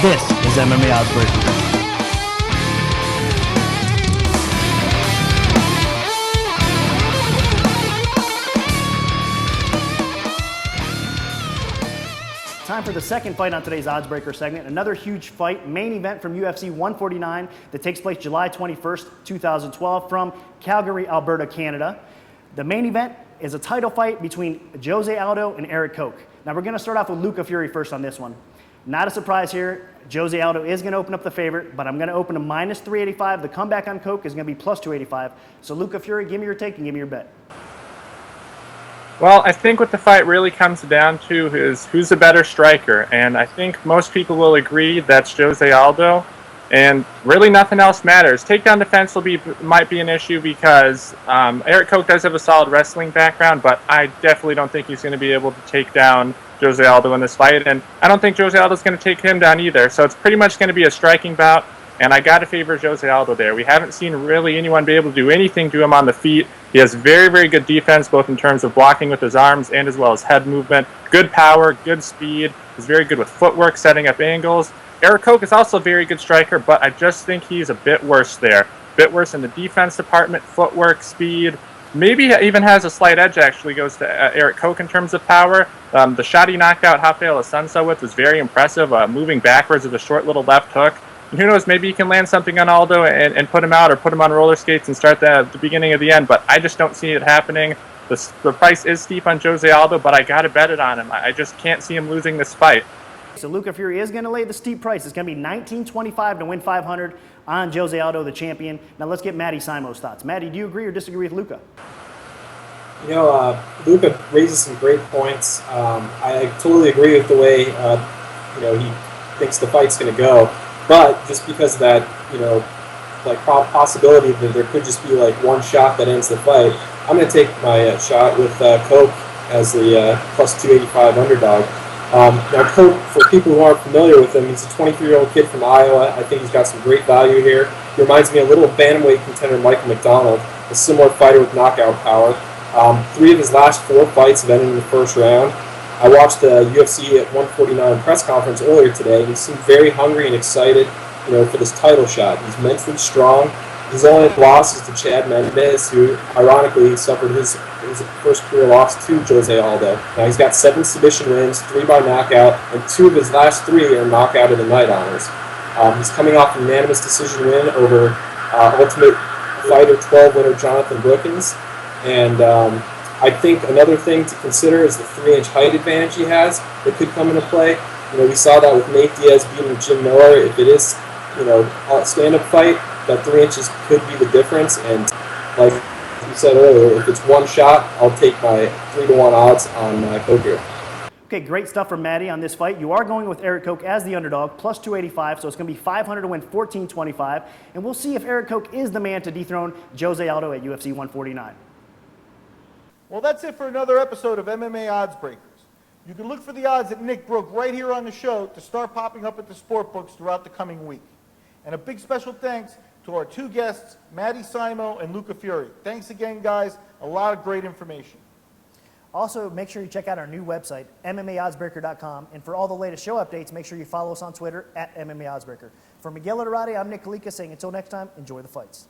This is MMA Oddsbreaker. Time for the second fight on today's Oddsbreaker segment. Another huge fight, main event from UFC 149 that takes place July 21st, 2012 from Calgary, Alberta, Canada. The main event is a title fight between Jose Aldo and Erik Koch. Now we're going to start off with Luca Fury first on this one. Not a surprise here. Jose Aldo is going to open up the favorite, but I'm going to open to minus 385. The comeback on Koch is going to be plus 285. So Luca Fury, give me your take and give me your bet. Well, I think what the fight really comes down to is who's a better striker, and I think most people will agree that's Jose Aldo, and really nothing else matters. Takedown defense might be an issue because Erik Koch does have a solid wrestling background, but I definitely don't think he's going to be able to take down Jose Aldo in this fight, and I don't think Jose Aldo's going to take him down either, so it's pretty much going to be a striking bout, and I got to favor Jose Aldo there. We haven't seen really anyone be able to do anything to him on the feet. He has very, very good defense, both in terms of blocking with his arms and as well as head movement. Good power, good speed. He's very good with footwork, setting up angles. Erik Koch is also a very good striker, but I just think he's a bit worse there. A bit worse in the defense department, footwork, speed. Maybe even has a slight edge, actually, goes to Erik Koch in terms of power. The shot he knocked out Rafael Assunção with was very impressive, moving backwards with a short little left hook. And who knows, maybe he can land something on Aldo and put him out, or put him on roller skates and start the beginning of the end, but I just don't see it happening. The price is steep on Jose Aldo, but I got to bet it on him. I just can't see him losing this fight. So Luca Fury is going to lay the steep price. It's going to be $19.25 to win 500 on Jose Aldo, the champion. Now let's get Matty Simo's thoughts. Matty, do you agree or disagree with Luca? You know, Luca raises some great points. I totally agree with the way he thinks the fight's going to go. But just because of that, possibility that there could just be like one shot that ends the fight, I'm going to take my shot with Koch as the plus 285 underdog. Now, Koch, for people who aren't familiar with him, he's a 23-year-old kid from Iowa. I think he's got some great value here. He reminds me a little of bantamweight contender Michael McDonald, a similar fighter with knockout power. 3 of his last 4 fights have ended in the first round. I watched the UFC at 149 press conference earlier today, and he seemed very hungry and excited, for this title shot. He's mentally strong. His only loss is to Chad Mendes, who ironically suffered his first career loss to Jose Aldo. Now he's got 7 submission wins, 3 by knockout, and 2 of his last 3 are knockout of the night honors. He's coming off a unanimous decision win over Ultimate Fighter 12 winner Jonathan Brookins, and I think another thing to consider is the 3-inch height advantage he has that could come into play. We saw that with Nate Diaz beating Jim Miller. If it is, a stand-up fight, that 3 inches could be the difference. And like you said earlier, if it's one shot, I'll take my 3-to-1 odds on Koch here. Okay, great stuff from Matty on this fight. You are going with Erik Koch as the underdog, plus 285, so it's going to be 500 to win 1425. And we'll see if Erik Koch is the man to dethrone Jose Aldo at UFC 149. Well, that's it for another episode of MMA Oddsbreakers. You can look for the odds that Nick broke right here on the show to start popping up at the sportbooks throughout the coming week. And a big special thanks to our 2 guests, Matty Simo and Luca Fury. Thanks again, guys. A lot of great information. Also, make sure you check out our new website, MMAoddsbreaker.com. And for all the latest show updates, make sure you follow us on Twitter at MMA Oddsbreaker. For Miguel Iturrate, I'm Nick Kalikas saying until next time, enjoy the fights.